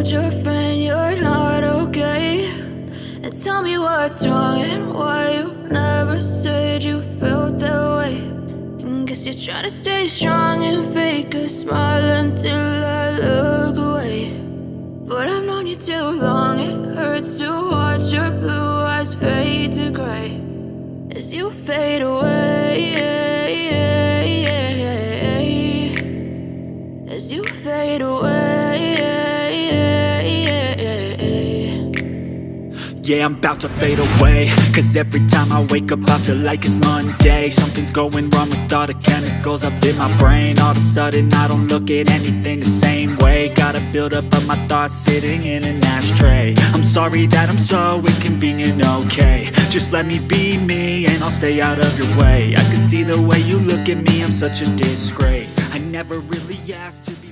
told your friend you're not okay, and tell me what's wrong and why you never said you felt that way. And guess you're trying to stay strong and fake a smile until I look away. But I've known you too long, it hurts to watch your blue eyes fade to gray as you fade away, as you fade away. Yeah, I'm about to fade away, cause every time I wake up I feel like it's Monday. Something's going wrong with all the chemicals up in my brain. All of a sudden I don't look at anything the same way. Got a buildup of my thoughts sitting in an ashtray. I'm sorry that I'm so inconvenient, okay. Just let me be me and I'll stay out of your way. I can see the way you look at me, I'm such a disgrace. I never really asked to be